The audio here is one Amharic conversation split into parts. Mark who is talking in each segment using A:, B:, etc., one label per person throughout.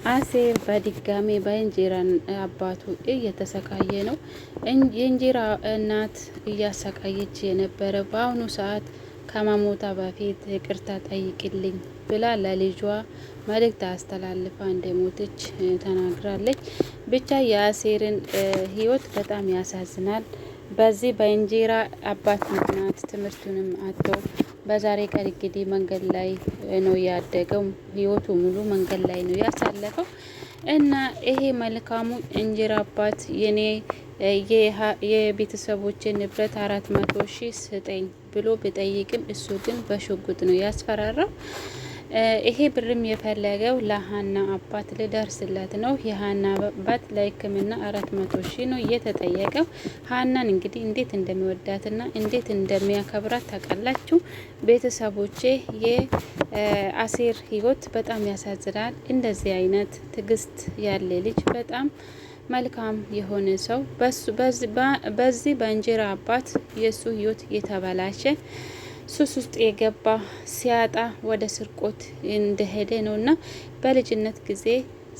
A: አሴር በድጋሚ በእንጀራ አባቱ እየተሰቃየ ነው። የእንጀራ እናት እያሰቃየች የነበረ በአሁኑ ሰዓት ከመሞታ በፊት ይቅርታ ጠይቅልኝ ብላ ለልጇ መልእክት አስተላልፋ እንደሞተች ተናግራለች። ብቻ የአሴርን ህይወት በጣም ያሳዝናል። በዚህ በእንጀራ አባት ምክንያት ትምህርቱንም አጥቶ በዛሬ ቀን እንግዲህ መንገድ ላይ ነው ያደገው። ህይወቱ ሙሉ መንገድ ላይ ነው ያሳለፈው እና ይሄ መልካሙ እንጀራ አባት የቤተሰቦችን ንብረት 400,000 ስጠኝ ብሎ ቢጠይቅም እሱ ግን በሽጉጥ ነው ያስፈራራው። ይሄ ብርም የፈለገው ለሀና አባት ልደርስለት ነው። የሀና አባት ለሕክምና 400,000 ነው የተጠየቀው። ሀናን እንግዲህ እንዴት እንደሚወዳትና እንዴት እንደሚያከብራት ታውቃላችሁ ቤተሰቦቼ። የአሴር ህይወት በጣም ያሳዝናል። እንደዚህ አይነት ትዕግስት ያለ ልጅ በጣም መልካም የሆነ ሰው በዚህ በእንጀራ አባት የእሱ ህይወት የተበላሸ ሱስ ውስጥ የገባ ሲያጣ ወደ ስርቆት እንደሄደ ነው እና በልጅነት ጊዜ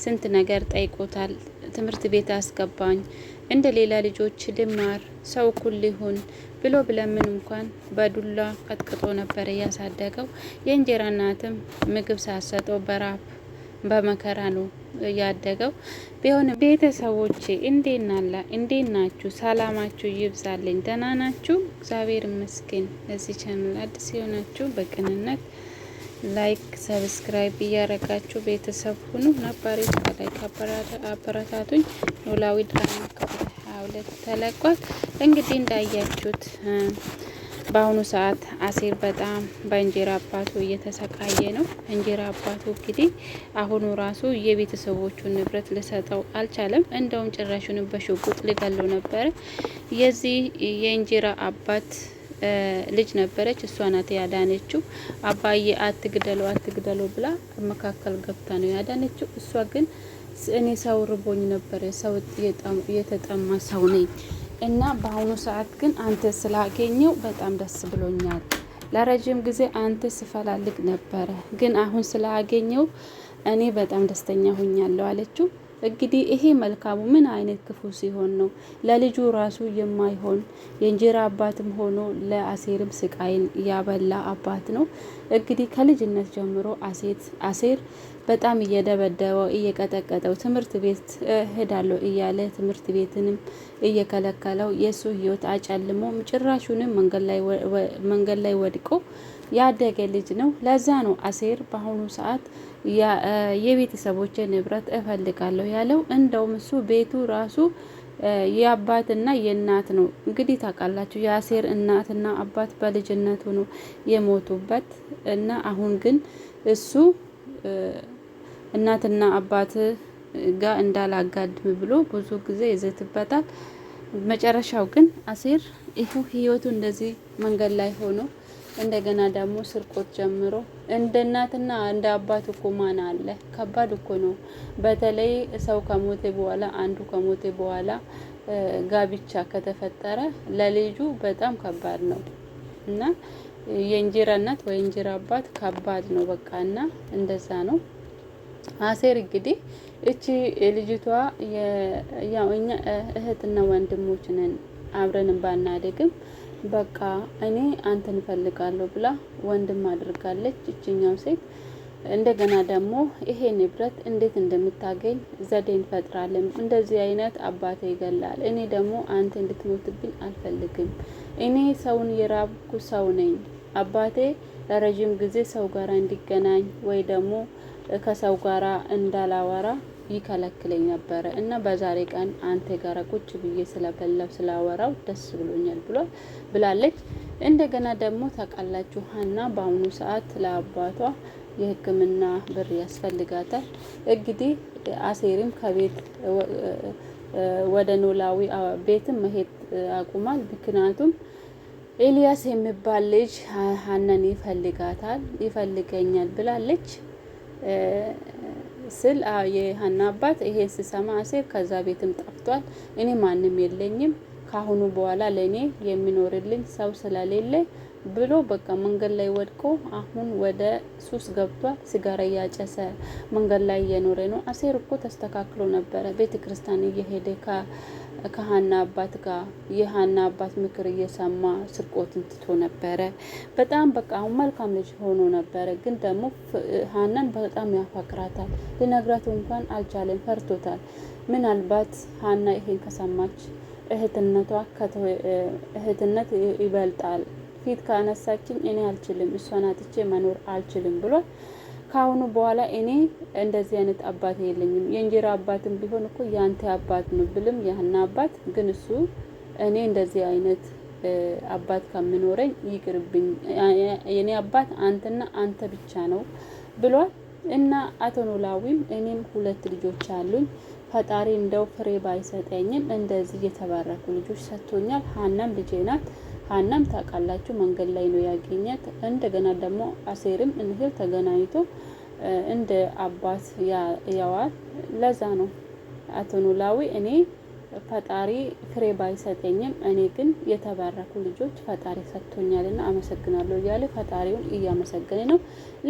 A: ስንት ነገር ጠይቆታል። ትምህርት ቤት አስገባኝ፣ እንደ ሌላ ልጆች ልማር፣ ሰው እኩል ሊሆን ብሎ ብለምን እንኳን በዱላ ቀጥቅጦ ነበር ያሳደገው። የእንጀራ እናትም ምግብ ሳሰጠው በራብ በመከራ ነው ያደገው። ቢሆንም ቤተሰቦቼ እንዴት ናችሁ? ሰላማችሁ ይብዛልኝ። ደህና ናችሁ? እግዚአብሔር ይመስገን። ለዚህ ቻናል አዲስ የሆናችሁ በቅንነት ላይክ ሰብስክራይብ እያረጋችሁ ቤተሰብ ሁኑ። ነባሪዎች ላይክ አበረታቱኝ። ኖላዊ ድራማ ክፍል 22 ተለቋል። እንግዲህ እንዳያችሁት በአሁኑ ሰዓት አሴር በጣም በእንጀራ አባቱ እየተሰቃየ ነው። እንጀራ አባቱ እንግዲህ አሁኑ ራሱ የቤተሰቦቹን ንብረት ልሰጠው አልቻለም። እንደውም ጭራሹንም በሽጉጥ ሊገለው ነበረ። የዚህ የእንጀራ አባት ልጅ ነበረች፣ እሷ ናት ያዳነችው። አባዬ አትግደለው ብላ መካከል ገብታ ነው ያዳነችው። እሷ ግን እኔ ሰው ርቦኝ ነበረ፣ ሰው የተጠማ ሰው ነኝ እና በአሁኑ ሰዓት ግን አንተ ስላገኘው በጣም ደስ ብሎኛል። ለረጅም ጊዜ አንተ ስፈላልግ ነበረ፣ ግን አሁን ስላገኘው እኔ በጣም ደስተኛ ሆኛለሁ አለችው። እንግዲህ ይሄ መልካሙ ምን አይነት ክፉ ሲሆን ነው ለልጁ ራሱ የማይሆን የእንጀራ አባትም ሆኖ ለአሴርም ስቃይን ያበላ አባት ነው። እንግዲህ ከልጅነት ጀምሮ አሴር በጣም እየደበደበው እየቀጠቀጠው ትምህርት ቤት ሄዳለሁ እያለ ትምህርት ቤትንም እየከለከለው የሱ ህይወት አጨልሞ ጭራሹንም መንገድ ላይ ወድቆ ያደገ ልጅ ነው። ለዛ ነው አሴር በአሁኑ ሰዓት የቤተሰቦቼ ንብረት እፈልጋለሁ ያለው። እንደውም እሱ ቤቱ ራሱ የአባትና የእናት ነው። እንግዲህ ታውቃላችሁ የአሴር እናትና አባት በልጅነቱ ነው የሞቱበት እና አሁን ግን እሱ እናትና አባት ጋር እንዳላጋድም ብሎ ብዙ ጊዜ ይዘትበታል። መጨረሻው ግን አሴር ይኸው ህይወቱ እንደዚህ መንገድ ላይ ሆኖ እንደገና ደግሞ ስርቆት ጀምሮ እንደ እናትና እንደ አባት እኮ ማን አለ? ከባድ እኮ ነው። በተለይ ሰው ከሞተ በኋላ አንዱ ከሞተ በኋላ ጋብቻ ከተፈጠረ ለልጁ በጣም ከባድ ነው እና የእንጀራ እናት ወይ እንጀራ አባት ከባድ ነው በቃ እና እንደዛ ነው። አሴር እንግዲህ እቺ ልጅቷ ያው እኛ እህትና ወንድሞች ነን አብረን ባናደግም በቃ እኔ አንተን እፈልጋለሁ ብላ ወንድም አድርጋለች እቺኛው ሴት። እንደገና ደግሞ ይሄ ንብረት እንዴት እንደምታገኝ ዘዴ እንፈጥራለን። እንደዚህ አይነት አባቴ ይገላል፣ እኔ ደግሞ አንተ እንድትሞትብኝ አልፈልግም። እኔ ሰውን የራብኩ ሰው ነኝ። አባቴ ለረጅም ጊዜ ሰው ጋራ እንዲገናኝ ወይ ደግሞ ከሰው ጋራ እንዳላወራ ይከለክለኝ ነበረ እና በዛሬ ቀን አንተ ጋራ ቁጭ ብዬ ስለበላው ስላወራው ደስ ብሎኛል ብላለች። እንደገና ደግሞ ታውቃላችሁ ሀና በአሁኑ ሰዓት ለአባቷ የሕክምና ብር ያስፈልጋታል። እንግዲህ አሴርም ከቤት ወደ ኖላዊ ቤትም መሄድ አቁሟል። ምክንያቱም ኤልያስ የሚባል ልጅ ሀናን ይፈልገኛል ብላለች ስል የሀና አባት ይሄን ሲሰማ አሴር ከዛ ቤትም ጠፍቷል። እኔ ማንም የለኝም ካሁኑ በኋላ ለኔ የሚኖርልኝ ሰው ስለሌለ ብሎ በቃ መንገድ ላይ ወድቆ አሁን ወደ ሱስ ገብቷል። ሲጋራ እያጨሰ መንገድ ላይ እየኖረ ነው። አሴር እኮ ተስተካክሎ ነበረ። ቤተ ክርስቲያን እየሄደ ከሀና አባት ጋር የሀና አባት ምክር እየሰማ ስርቆትን ትቶ ነበረ። በጣም በቃ አሁን መልካም ልጅ ሆኖ ነበረ። ግን ደግሞ ሀናን በጣም ያፈቅራታል። ሊነግራት እንኳን አልቻለም፣ ፈርቶታል። ምናልባት ሀና ይሄን ከሰማች እህትነት ይበልጣል፣ ፊት ካነሳችኝ እኔ አልችልም፣ እሷን አጥቼ መኖር አልችልም ብሏል። ካሁኑ በኋላ እኔ እንደዚህ አይነት አባት የለኝም፣ የእንጀራ አባትም ቢሆን እኮ ያንተ አባት ነው ብልም ያህና አባት ግን እሱ እኔ እንደዚህ አይነት አባት ከምኖረኝ ይቅርብኝ፣ የኔ አባት አንተና አንተ ብቻ ነው ብሏል። እና አቶ ኖላዊም እኔም 2 ልጆች አሉኝ፣ ፈጣሪ እንደው ፍሬ ባይሰጠኝም እንደዚህ የተባረኩ ልጆች ሰጥቶኛል። ሀናም ልጄ ናት። ሀናም ታውቃላችሁ መንገድ ላይ ነው ያገኛት። እንደገና ደግሞ አሴርም እንሂል ተገናኝቶ እንደ አባት ያዋል። ለዛ ነው አቶ ኖላዊ እኔ ፈጣሪ ፍሬ ባይሰጠኝም እኔ ግን የተባረኩ ልጆች ፈጣሪ ሰጥቶኛልና አመሰግናለሁ እያለ ፈጣሪውን እያመሰገነ ነው።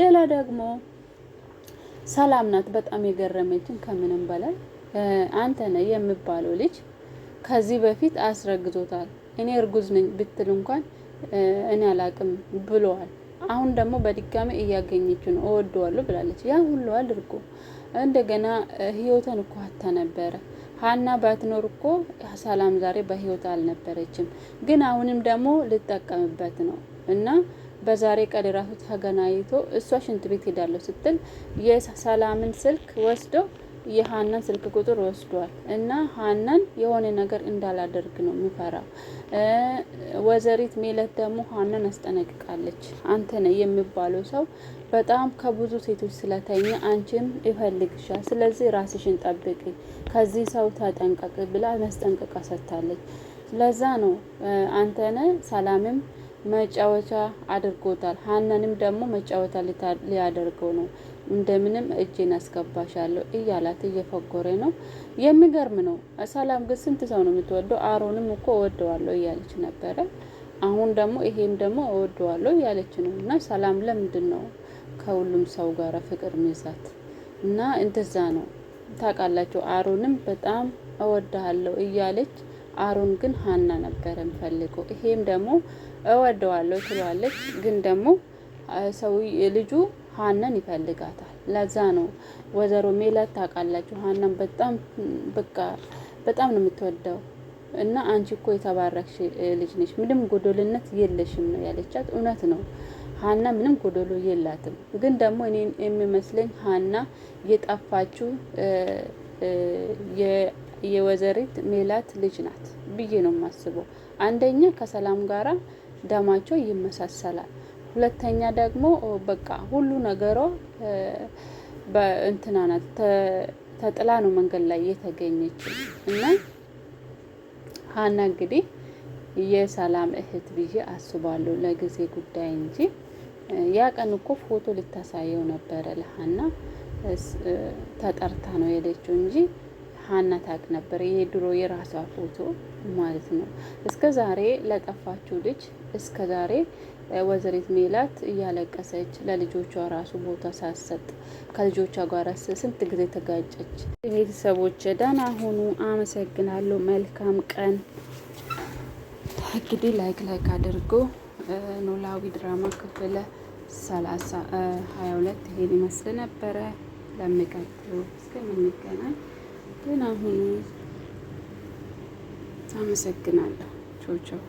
A: ሌላ ደግሞ ሰላም ናት። በጣም የገረመችን ከምንም በላይ አንተ ነህ የሚባለው ልጅ ከዚህ በፊት አስረግዞታል። እኔ እርጉዝ ነኝ ብትል እንኳን እኔ አላቅም ብለዋል። አሁን ደግሞ በድጋሚ እያገኘች ነው። እወደዋለሁ ብላለች። ያ ሁሉ አድርጎ እንደገና ህይወቷን እኮ አታ ነበረ። ሀና ባትኖር እኮ ሰላም ዛሬ በህይወት አልነበረችም። ግን አሁንም ደግሞ ልጠቀምበት ነው እና በዛሬ ቀን ራሱ ተገናኝቶ እሷ ሽንት ቤት ሄዳለሁ ስትል የሰላምን ስልክ ወስዶ የሀናን ስልክ ቁጥር ወስዷል እና ሀናን የሆነ ነገር እንዳላደርግ ነው የሚፈራው። ወይዘሪት ሜላት ደግሞ ሀናን አስጠነቅቃለች። አንተ ነህ የሚባለው ሰው በጣም ከብዙ ሴቶች ስለተኛ አንቺም ይፈልግሻል፣ ስለዚህ ራስሽን ጠብቂ፣ ከዚህ ሰው ተጠንቀቅ ብላ መስጠንቀቃ ሰጥታለች። ለዛ ነው አንተ ነህ ሰላምም መጫወቻ አድርጎታል። ሀናንም ደግሞ መጫወቻ ሊያደርገው ነው። እንደምንም እጄን አስገባሻለሁ እያላት እየፈጎረ ነው። የሚገርም ነው። ሰላም ግን ስንት ሰው ነው የምትወደው? አሮንም እኮ እወደዋለሁ እያለች ነበረ። አሁን ደግሞ ይሄም ደግሞ እወደዋለሁ እያለች ነው። እና ሰላም ለምንድን ነው ከሁሉም ሰው ጋር ፍቅር ሚዛት? እና እንደዛ ነው ታውቃላችሁ። አሮንም በጣም እወደሃለሁ እያለች አሮን ግን ሀና ነበረ ፈልገው። ይሄም ደግሞ እወደዋለሁ ትሏለች። ግን ደግሞ ሰው ልጁ ሀናን ይፈልጋታል። ለዛ ነው ወይዘሮ ሜላት ታውቃላችሁ ሀናን በጣም በቃ በጣም ነው የምትወደው። እና አንቺ እኮ የተባረክሽ ልጅ ነሽ፣ ምንም ጎዶልነት የለሽም ነው ያለቻት። እውነት ነው ሀና ምንም ጎዶሎ የላትም። ግን ደግሞ እኔ የሚመስለኝ ሀና የጠፋችው የወይዘሪት ሜላት ልጅ ናት ብዬ ነው የማስበው። አንደኛ ከሰላም ጋራ ደማቸው ይመሳሰላል። ሁለተኛ ደግሞ በቃ ሁሉ ነገሯ በእንትና ናት ተጥላ ነው መንገድ ላይ የተገኘች። እና ሀና እንግዲህ የሰላም እህት ብዬ አስባለሁ ለጊዜ ጉዳይ እንጂ ያ ቀን እኮ ፎቶ ልታሳየው ነበረ ለሀና ተጠርታ ነው የሄደችው እንጂ ሀና ታውቅ ነበር። ይሄ ድሮ የራሷ ፎቶ ማለት ነው። እስከ ዛሬ ለጠፋችው ልጅ እስከ ዛሬ ወይዘሪት ሜላት እያለቀሰች ለልጆቿ ራሱ ቦታ ሳትሰጥ ከልጆቿ ጋር ስንት ጊዜ ተጋጨች። ቤተሰቦች ደህና ሁኑ። አመሰግናለሁ። መልካም ቀን። እንግዲህ ላይክ አድርጎ ኖላዊ ድራማ ክፍል 22 ይሄን ይመስል ነበረ። ለሚቀጥሉ እስከምንገናኝ ደህና ሁኑ። አመሰግናለሁ። ቻው ቻው።